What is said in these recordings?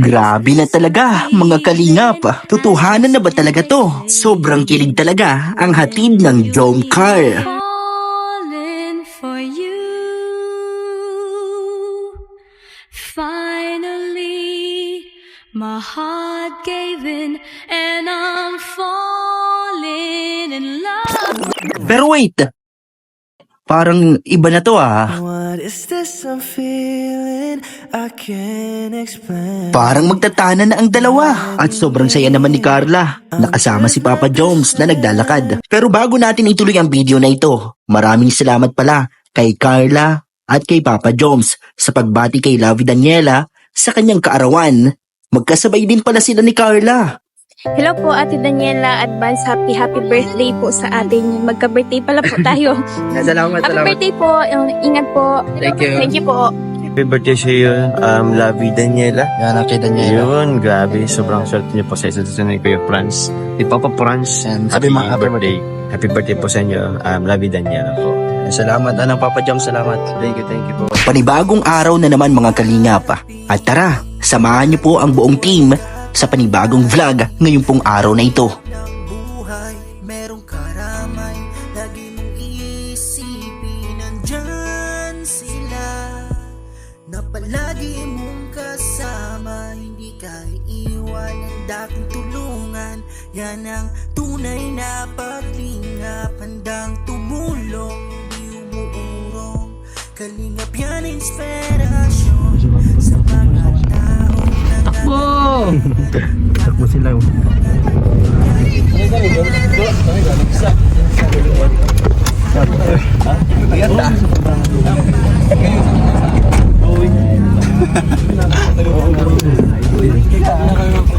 Grabe na talaga, mga kalingap. Tutuhanan na ba talaga to? Sobrang kilig talaga ang hatid ng Jom Car. Falling for you. Finally, my heart gave in and I'm falling in love. Pero wait, parang iba na to ah. What is this I'm feeling? I can't explain. Parang magtatana na ang dalawa. At sobrang saya naman ni Carla. Nakasama si Papa Jones na naglalakad. Pero bago natin ituloy ang video na ito, maraming salamat pala kay Carla at kay Papa Jones sa pagbati kay Lovey Daniela sa kanyang kaarawan. Magkasabay din pala sila ni Carla. Hello po Ate Daniela, advance happy birthday po sa ating magka-birthday pala po tayo. Salamat, Happy salamat. birthday po, ingat po. Thank you. Thank you po. Happy birthday sa iyo, Lovey Daniela. Yan, kay Daniela. Yun, grabe. Sobrang swerte niyo po sa isa ni Kuya Franz. Ni Papa Franz. And Happy happy birthday. Happy birthday po sa inyo, Lovey Daniela po. Salamat, Papa Jam, salamat. Thank you po. Panibagong araw na naman mga kalingap. At tara, samahan niyo po ang buong team sa panibagong vlog ngayong pong araw na ito. Buhay, merong karamay. Lagi mong iisipin, nandyan sila. Na palagi mong kasama. Hindi ka iiwan, handang tulungan. Yan ang tunay na paglingap. Handang tumulong, di umuurong. Kalingap yan inspirasyon sa mga taong Takbo sila yun.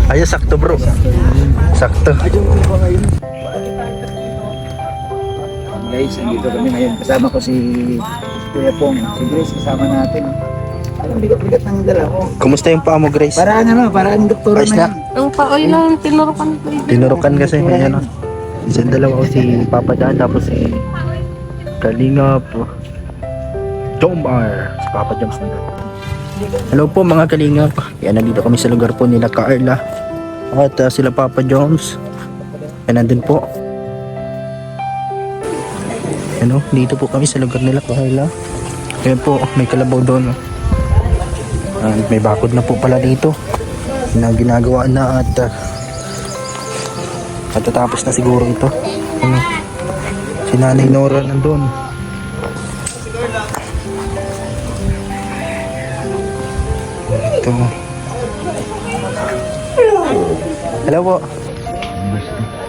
Ayo sakto bro. Sakto. Guys, nandito kami ngayon. Kasama ko si Kuya Pong. Si Grace kasama natin. Alam, bigat-bigat ng dala ko. Kumusta yung paa mo, Grace? Parang doktor Ayos na na. yan. Ang paoy lang, tinurukan ko. Tinurukan kasi. Ayan o. Isa dalawa ko si Papa Dan, tapos si Kalingap. Jomar. Si Papa Joms na. Hello po mga Kalingap. Yan, nandito kami sa lugar po nila Carla. At sila Papa Joms. Yan, nandun po. Ano, dito po kami sa lugar nila Carla. Ayan po, may kalabaw doon. May bakod na po pala dito na ginagawa na at matatapos na siguro ito. Ano, si Nanay Nora nandun. Ito. Hello po.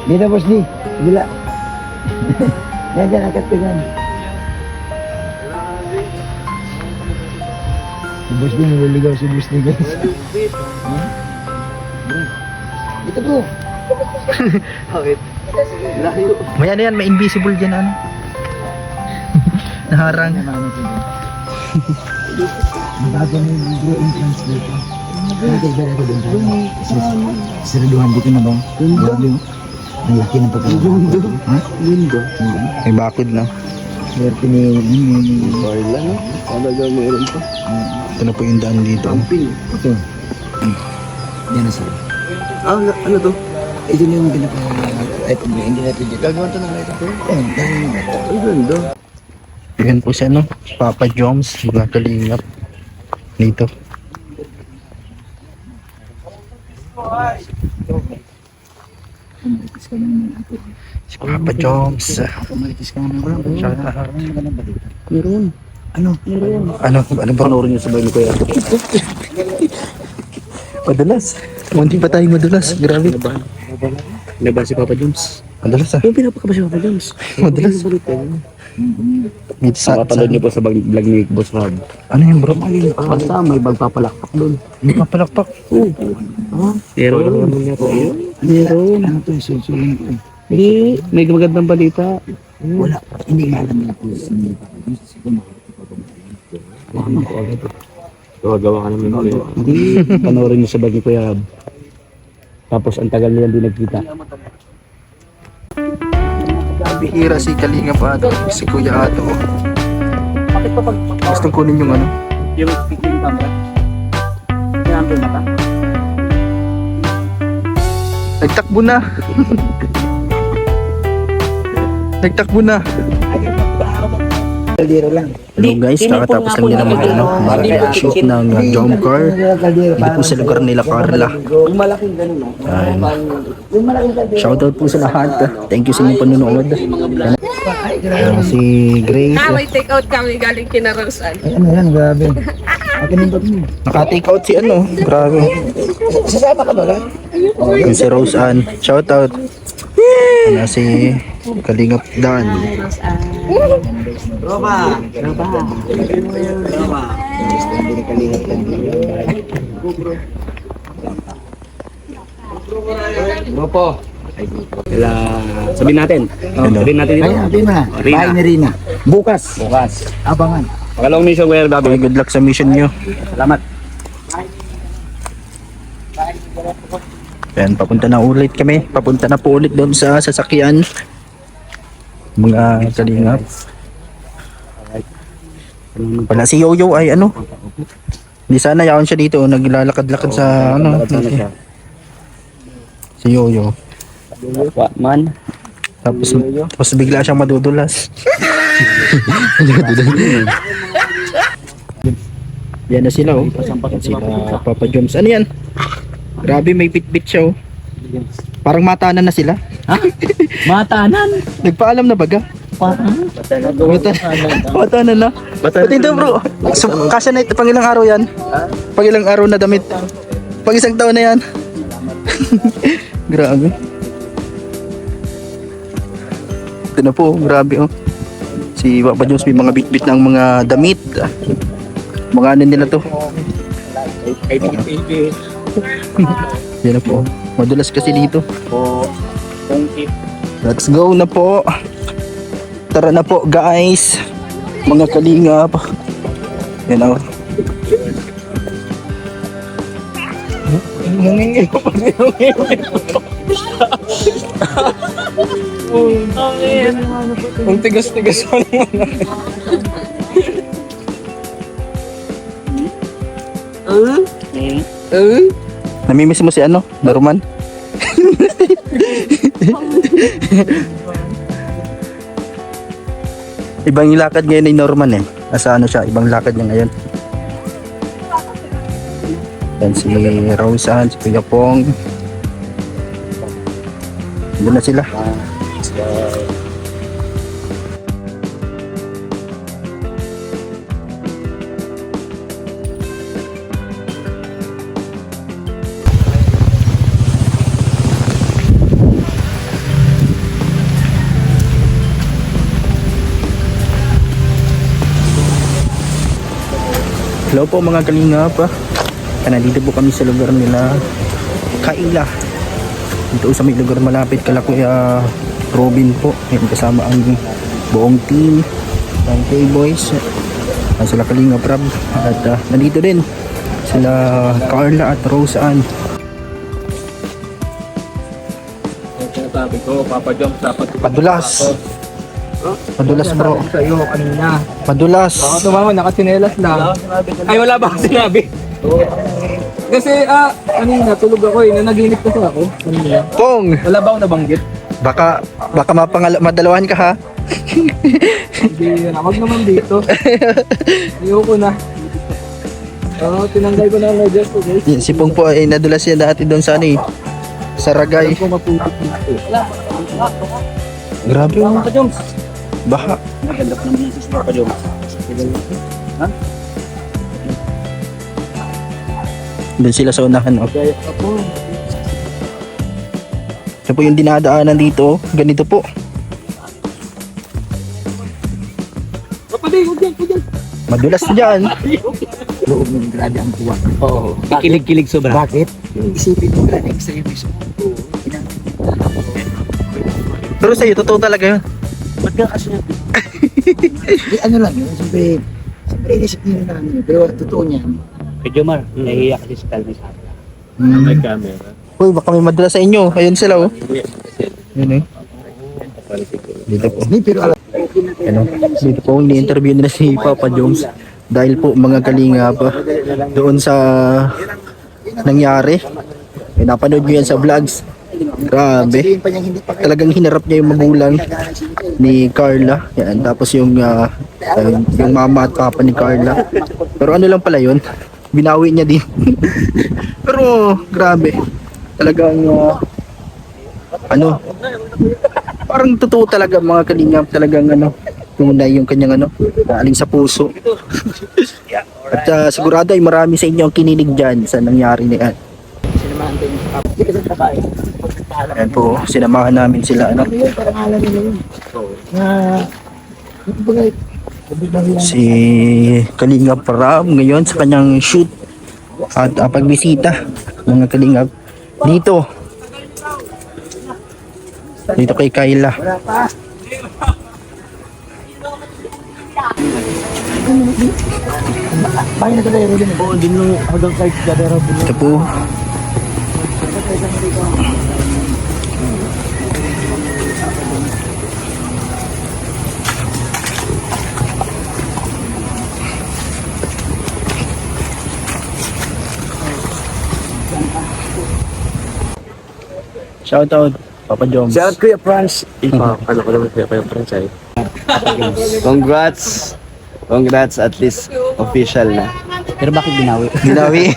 Dito, boss D. Gila. Yan dyan, ang katigan. Si boss D, nililigaw si boss D, guys. Dito, bro. May ano yan, may invisible dyan ano. Naharang. Magagan yung bro entrance dito. Nagkagara ko doon. Siraduhan dito na ba? Ang laki ng pagkakita. Ha? Lindo. May bakod na. Swerte ni Carla, no? Talaga meron pa. Ito na po yung daan dito. Ito. Yan na sila. Ano to? Ito na yung hindi natin dito. Gagawa to ng light up. Ay, Ang ganda. Yan po siya no. Papa Joms, mga Kalingap. Dito. Si Papa Joms. Maritis ka naman. Meron. Ano? Ano ba? Panoorin niyo sa bahay ni Kuya. Madulas. Munti pa tayo madulas. Grabe. Laban si Papa Jones. Madulas ah. Yung pinapakaba si Papa Jones. Madulas. Dito sa... Napapanood niyo po sa vlog ni Boss Rob. Ano yung bro? Basta may magpapalakpak doon. Hindi pa palakpak. Pero meron. Ano to yung susuling ko? Hindi, may magandang balita. Wala. Hindi nga alam nila po. Gawa ka naman Kuya. Hindi, panoorin niyo sa vlog ni Kuya. Tapos ang tagal nila hindi nagkita. Bihira si Kalinga pa ato. Si Kuya Ato. Gusto kunin yung ano? Yung picking camera. Kaya ang mata. Nagtakbo na. Nagtakbo na. Kaldero lang. Hello guys, kakatapos lang nila mag-shoot ng jump car. Dito po sa lugar nila Carla. Yung malaking ganun, no? Ayan. Yung malaking kaldero. Shoutout po sa lahat. Thank you sa inyong panonood. Ayan, si Grace. May take out kami galing kina Rosan. Ay, ano yan, grabe. Akin yung bag mo. Naka-take out si ano. Grabe. Sasama ka ba lang? Yung si Rose Ann. Shoutout. Ayan, si Kalingap Dan. Roma! Roma! Roma! Grupo. Kaya sabihin natin. Sabihin natin dito. Ay, sabihin mo na. Rina. Bahay ni Rina. Bukas. Bukas. Abangan. Pangalawang mission Kuya Okay, Bobby. good luck sa mission nyo. Salamat. Ayan, papunta na ulit kami. Papunta na po ulit doon sa sasakyan. Mga Kalingap. Wala si Yoyo ay ano. Hindi sana yaon siya dito. Naglalakad-lakad sa ano. Si Yoyo. Man. Tapos bigla siyang madudulas. Yan na sila oh. Yan sila Papa Joms. Ano yan? Grabe may bit-bit siya oh. Parang matanan na sila. Matanan. Nagpaalam na baga? Matanan na. Pati ito bro. So, kasya na ito. Pang ilang araw yan? Pang ilang araw na damit? Pang isang taon na yan? Grabe. Ito na po. Grabe oh. Si Papa Jones may mga bit-bit ng mga damit. Mga ano nila to. Yan na po. Madulas kasi dito. Let's go na po. Tara na po guys. Mga kalingap. Yan o. Ang tigas-tigas mo naman. Namimiss mo si ano? Naruman? Ibang lakad ngayon ni Norman eh. Nasa ano siya, ibang lakad niya ngayon. Yan si Roseanne, si Kuya Pong. Doon na sila. Hello po mga kalingap. Nandito po kami sa lugar nila Kaila. Dito sa may lugar malapit kala Kuya Robin po. Yan, kasama ang buong team ng K-Boys. Sila Kalingap Rab. At nandito din sila Carla at Roseanne. Sabi ko, Papa Joms dapat Padulas. Padulas bro. sa'yo kanina. Padulas. Baka tumama, nakasinelas lang. Ay, wala ba akong sinabi? Kasi, kanina, tulog ako eh. Nanaginip kasi ako. Kanina. Pong! Wala ba akong nabanggit? Baka madalawan ka ha. Hindi, wag naman dito. Ayoko na. Oo, tinanggal ko na ang medyas ko, guys. Yan, si Pong po ay nadulas yan dati doon sa ano eh. Sa Ragay. Kung maputik dito. Grabe oh. Papa Joms. Baha. Maganda pa naman yung sis Papa Joms. Doon sila sa unahan oh. Kaya ako. Ito po yung dinadaanan dito. Ganito po. Kapatid, huwag yan. Madulas dyan. Loob ng grabe ang tuwa. Oo. Kikilig-kilig sobra. Bakit? Isipin mo grabe sa iyo mismo. Pero sa'yo, totoo talaga yun. Ba't ka kasi natin? Ano lang yun, siyempre inisip nila namin yun. Pero totoo niyan. Medyo mar, nahihiya kasi si Calvin sa akin. May camera. Uy, baka may madulas sa inyo. Ayun sila oh. Yun eh. Dito po. Hindi, pero alam. Ano? Dito po, ni-interview nila si Papa Jones. Dahil po mga kalingap doon sa nangyari. Napanood nyo yan sa vlogs. Grabe. Talagang hinarap niya yung magulang ni Carla. Yan. Tapos yung mama at papa ni Carla. Pero ano lang pala yun, binawi niya din. Pero grabe. Talagang parang totoo talaga mga kalingap. Talagang tunay yung kanyang galing sa puso. At sigurado ay marami sa inyo ang kinilig dyan sa nangyari na yan. Ayan po, sinamahan namin sila si Kalingap Rab ngayon sa kanyang shoot at pagbisita mga Kalingap dito kay Kayla. Ito po. Shout out Papa Joms. Shout out Kuya Franz. Ano ko naman Kuya Franz ay. Congrats. Congrats, at least official na. Pero bakit binawi? Ginawi.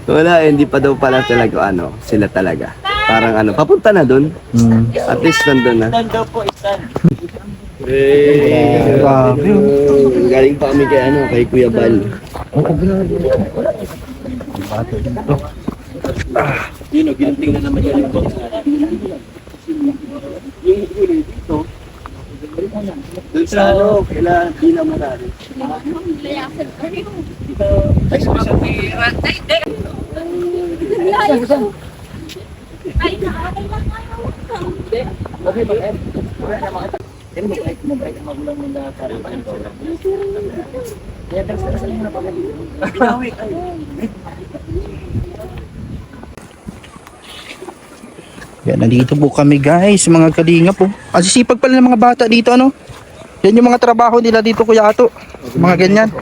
Wala, hindi pa daw pala talaga sila talaga. Parang papunta na doon. At least nandun na. Galing pa kami kay Kuya Bal. Ginunting na naman yan yung box natin. Yung huli dito, doon sa kailangan di naman natin. Ay, sabi. Yan, nandito po kami guys, mga Kalingap po. Ang sisipag pala ng mga bata dito, Yan yung mga trabaho nila dito, Kuya Ato. Mga ganyan.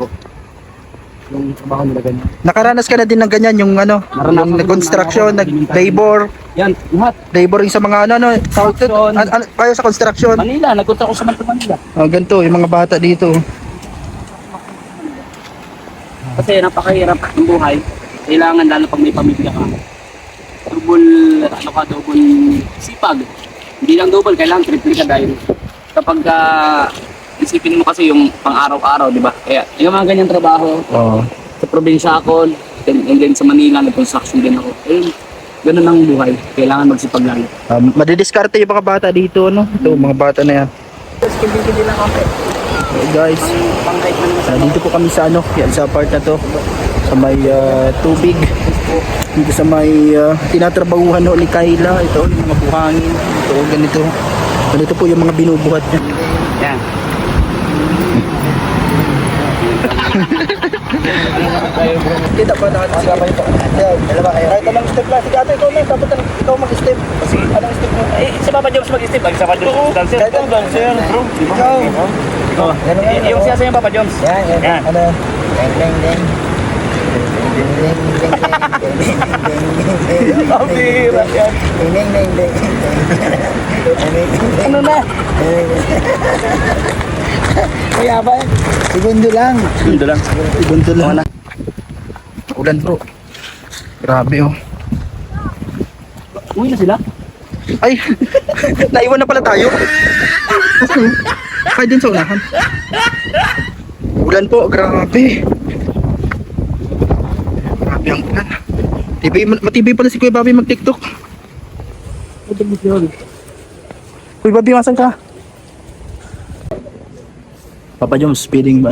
Yung trabaho nila ganyan. Nakaranas ka na din ng ganyan, yung yung nag-construction, nag-labor. Yan, lahat. Laboring sa mga kayo sa construction. Manila, nagpunta ko sa Manila. Ganito, yung mga bata dito. Kasi napakahirap ng buhay. Kailangan lalo pag may pamilya ka. Double sipag. Hindi lang double, kailangan triple ka dahil kapag isipin mo kasi yung pang-araw-araw, di ba? Kaya yung mga ganyang trabaho, sa probinsya ako, and then sa Manila, nag-construction din ako. Ayun, ganun ang buhay. Kailangan magsipag lalo. Madidiskarte yung mga bata dito, Ito, mga bata na yan. Okay, guys, dito po kami sa yan sa part na to, sa may tubig, dito sa may tinatrabahuhan ni Kayla. Ito yung mga buhangin, ganito po yung mga binubuhat niya. Yan. Kita pa natin sila pa ito. Dalawa kayo. Kahit anong step lang. Sige ate, dapat ikaw mag-step. Kasi anong step mo? Si Papa Jones mag-step. Si Papa Jones dancer. Kahit anong dancer, bro. Ikaw. Yung siya sa'yo Papa Jones. Yan. Ano? Ding, ding, ding. Ano na? Kaya ba? Segundo lang. Segundo lang. Ulan bro. Grabe Uwi na sila? Ay, naiwan na pala tayo. Ay din sa unahan. Ulan po, grabe. Grabe ang ulan. Matibay pala si Kuya Bobby mag-TikTok. Kuya Bobby, masan ka? Papa Joms, feeling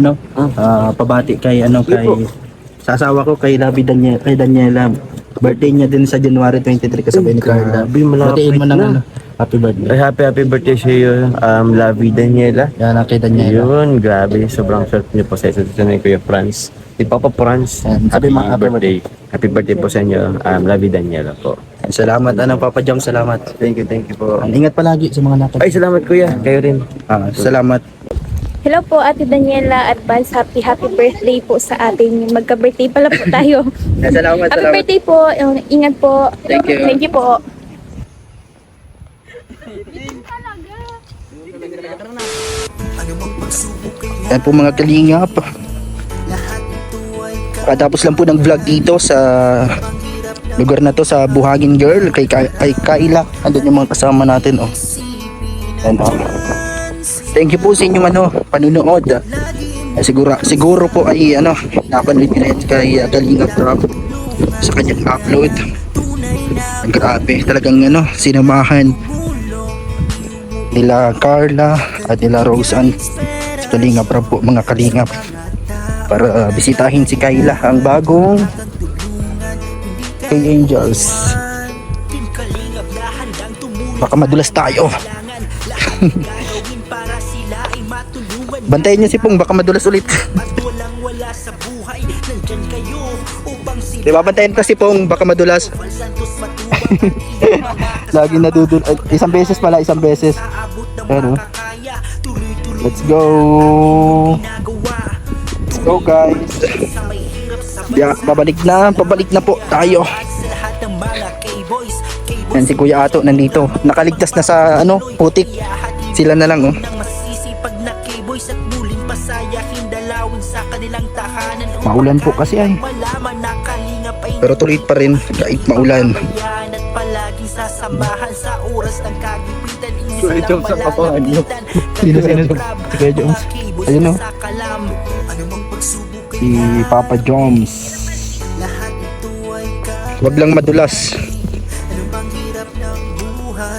pabati kay sa asawa ko kay Daniela. Birthday niya din sa January 23 kasabay ni Carla. Batiin mo ng happy birthday. Ay, happy birthday sa iyo, Lovey Daniela. Yan kay Daniela. Yun, grabe. Sobrang swerte niyo po sa isa ni Kuya Franz. Si Papa Franz, happy birthday. Happy birthday po sa inyo, Lovey Daniela po. Salamat Papa Joms, salamat. Thank you po. Ingat palagi sa mga nakatapos. Ay, salamat Kuya. Kayo rin. Salamat. Hello po, Ate Daniela. Advance happy birthday po sa atin. Magka-birthday pala po tayo. Salamat. Happy birthday po. Ingat po. Thank you. Thank you po. Yan po mga kalingap. Katapos lang po ng vlog dito sa lugar na to sa Buhangin Girl kay Kayla. Andun yung mga kasama natin oh. And, thank you po sa inyong panunood. Siguro po ay napanood nyo rin kay Kalingap Rob sa kanyang upload. Ang grabe talagang sinamahan nila Carla at nila Roseanne sa Kalingap Rob po mga kalingap para bisitahin si Kayla, ang bagong kay Angels. Baka madulas tayo. Bantayan niyo si Pong, baka madulas ulit. Diba, bantayan ko si Pong, baka madulas. Lagi nadudul. Isang beses. Pero, let's go. Let's go guys. Yeah, pabalik na po tayo. Yan si Kuya Ato nandito. Nakaligtas na sa putik. Sila na lang oh. Maulan po kasi ay. Pero tuloy pa rin kahit maulan. Kuya Joms ang kapangan niyo. Sino? Si Kuya Joms. Ayun oh. Si Papa Joms. Wag lang madulas.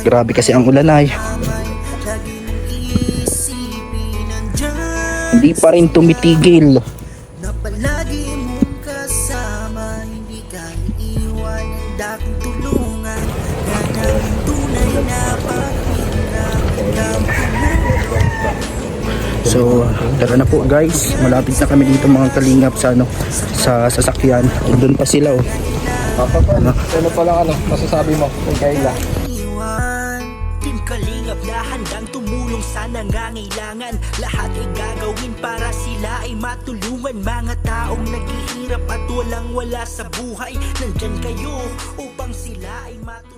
Grabe kasi ang ulan ay. Hindi pa rin tumitigil. Palagi mong kasama, hindi ka iiwan, handa kong tulungan. Yan ang tunay na So, tara na po guys. Malapit na kami dito mga kalingap sa sasakyan. Doon pa sila oh. Papa, ano pa lang masasabi mo kay Kayla? Team Kalingap na handang tumulong sa nangangailangan. Lahat ay gagawin para sila ay matulungan. Mga taong naghihirap at walang wala sa buhay, nandyan kayo upang sila ay matulungan.